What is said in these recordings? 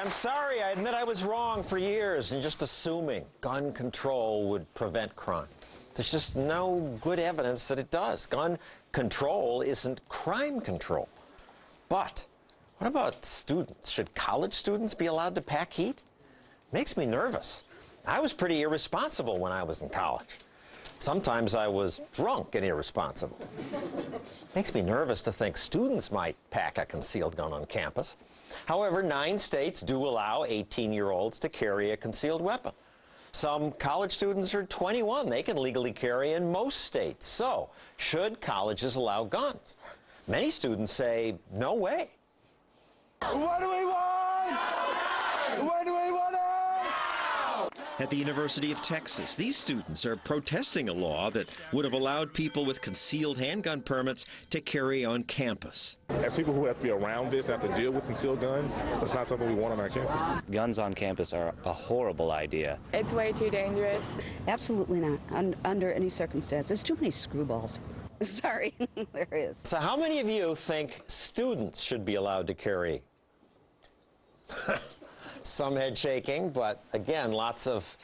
I'm sorry, I admit I was wrong for years in just assuming gun control would prevent crime. There's just no good evidence that it does. Gun control isn't crime control. But what about students? Should college students be allowed to pack heat? Makes me nervous. I was pretty irresponsible when I was in college. Sometimes I was drunk and irresponsible. Makes me nervous to think students might pack a concealed gun on campus. However, 9 states do allow 18-year-olds to carry a concealed weapon. Some college students are 21. They can legally carry in most states. So, should colleges allow guns? Many students say, no way. What do we want? What do we want? At the University of Texas, these students are protesting a law that would have allowed people with concealed handgun permits to carry on campus. As people who have to be around this, have to deal with concealed guns, it's not something we want on our campus. Guns on campus are a horrible idea. It's way too dangerous. Absolutely not, under any circumstance. There's too many screwballs. Sorry, there is. So how many of you think students should be allowed to carry? Some head shaking, but again, lots of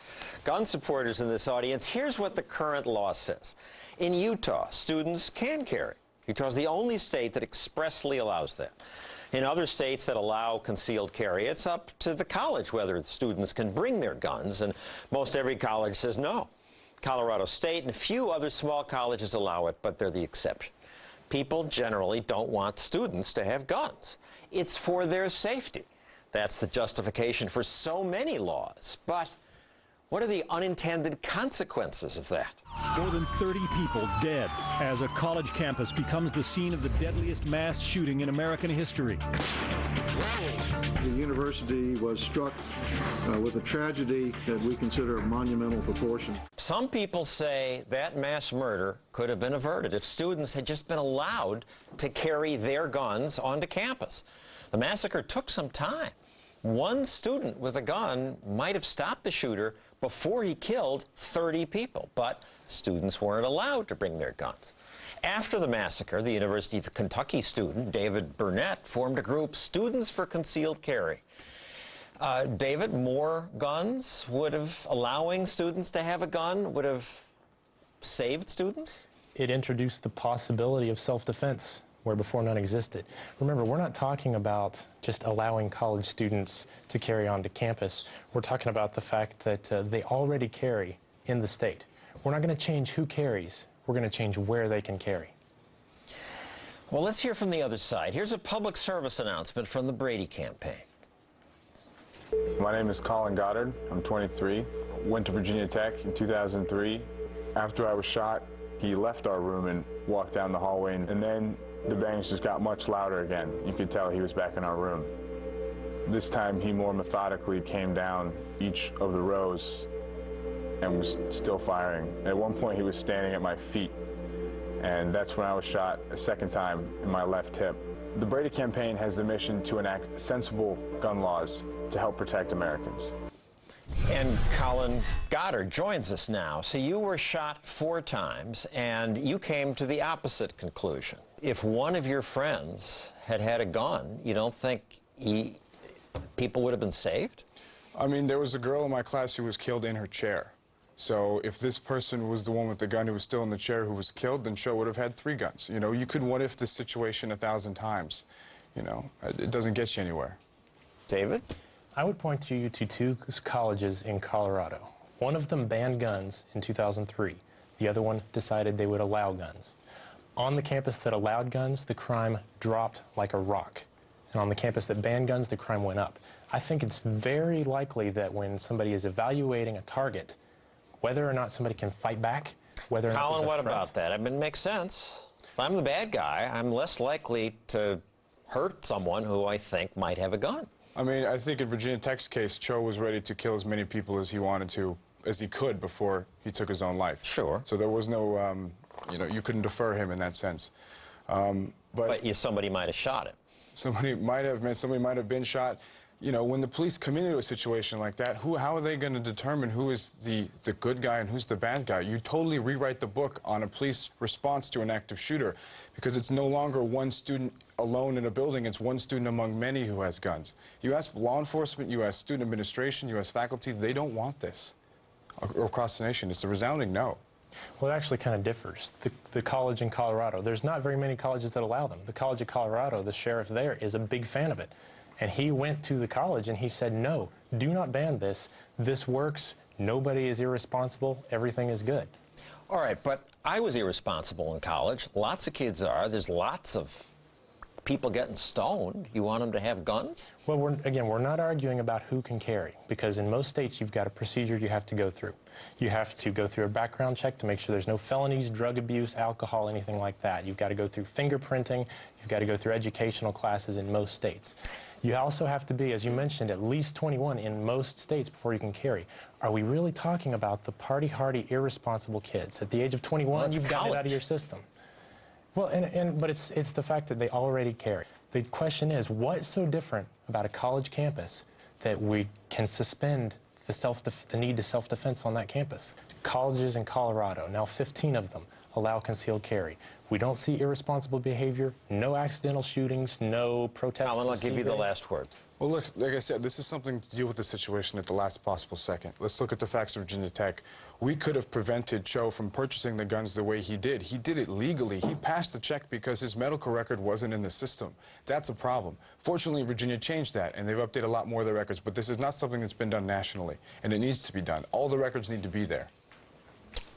gun supporters in this audience. Here's what the current law says. In Utah, students can carry. Utah is the only state that expressly allows that. In other states that allow concealed carry, it's up to the college whether students can bring their guns, and most every college says no. Colorado State and a few other small colleges allow it, but they're the exception. People generally don't want students to have guns. It's for their safety. That's the justification for so many laws. But what are the unintended consequences of that? More than 30 people dead as a college campus becomes the scene of the deadliest mass shooting in American history. The university was struck with a tragedy that we consider of monumental proportion. Some people say that mass murder could have been averted if students had just been allowed to carry their guns onto campus. The massacre took some time. One student with a gun might have stopped the shooter before he killed 30 people, but students weren't allowed to bring their guns. After the massacre, the University of Kentucky student, David Burnett, formed a group, Students for Concealed Carry. David, more guns allowing students to have a gun would have saved students? It introduced the possibility of self-defense, where before none existed. Remember, we're not talking about just allowing college students to carry onto campus. We're talking about the fact that they already carry in the state. We're not going to change who carries. We're going to change where they can carry. Well, let's hear from the other side. Here's a public service announcement from the Brady campaign. My name is Colin Goddard. I'm 23. Went to Virginia Tech in 2003. After I was shot, he left our room and walked down the hallway, and then the bangs just got much louder again. You could tell he was back in our room. This time he more methodically came down each of the rows and was still firing. At one point he was standing at my feet, and that's when I was shot a second time in my left hip. The Brady campaign has the mission to enact sensible gun laws to help protect Americans. And Colin Goddard joins us now. So you were shot 4 times, and you came to the opposite conclusion. If one of your friends had had a gun, you don't think people would have been saved? I mean, there was a girl in my class who was killed in her chair. So if this person was the one with the gun who was still in the chair who was killed, then Cho would have had 3 guns. You know, you could what if this situation 1,000 times. You know, it doesn't get you anywhere. David? I would point you to 2 colleges in Colorado. One of them banned guns in 2003. The other one decided they would allow guns. On the campus that allowed guns, the crime dropped like a rock. And on the campus that banned guns, the crime went up. I think it's very likely that when somebody is evaluating a target, whether or not somebody can fight back, whether or not Colin, what there's a threat. about that? I mean, it makes sense. If I'm the bad guy, I'm less likely to hurt someone who I think might have a gun. I mean, I think in Virginia Tech's case, Cho was ready to kill as many people as he wanted to, as he could before he took his own life. Sure. So there was no, you know, you couldn't defer him in that sense. But somebody might have shot him. Somebody might have been shot. You know, when the police come into a situation like that, how are they going to determine who is the good guy and who's the bad guy? You totally rewrite the book on a police response to an active shooter, because it's no longer one student alone in a building, it's one student among many who has guns. You ask law enforcement, you ask student administration, you ask faculty, they don't want this across the nation. It's a resounding no. Well, it actually kind of differs. The college in Colorado, there's not very many colleges that allow them. The College of Colorado, the sheriff there is a big fan of it. And he went to the college and he said, no, do not ban this. This works. Nobody is irresponsible. Everything is good. All right, but I was irresponsible in college. Lots of kids are. There's lots of people getting stoned. You want them to have guns? Well, we're not arguing about who can carry, because in most states you've got a procedure you have to go through. You have to go through a background check to make sure there's no felonies, drug abuse, alcohol, anything like that. You've got to go through fingerprinting. You've got to go through educational classes in most states. You also have to be, as you mentioned, at least 21 in most states before you can carry. Are we really talking about the party-hardy, irresponsible kids? At the age of 21, well, you've got it out of your system. Well, but it's the fact that they already carry. The question is, what's so different about a college campus that we can suspend the need to self-defense on that campus? Colleges in Colorado, now 15 of them, allow concealed carry. We don't see irresponsible behavior, no accidental shootings, no protests. Alan, I'll give you the last word. Well, look, like I said, this is something to deal with the situation at the last possible second. Let's look at the facts of Virginia Tech. We could have prevented Cho from purchasing the guns the way he did. He did it legally. He passed the check because his medical record wasn't in the system. That's a problem. Fortunately, Virginia changed that, and they've updated a lot more of their records, but this is not something that's been done nationally, and it needs to be done. All the records need to be there.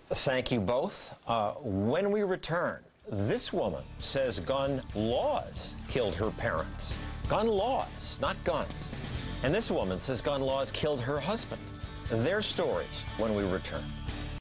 Thank you both. When we return, this woman says gun laws killed her parents. Gun laws, not guns. And this woman says gun laws killed her husband. Their stories when we return.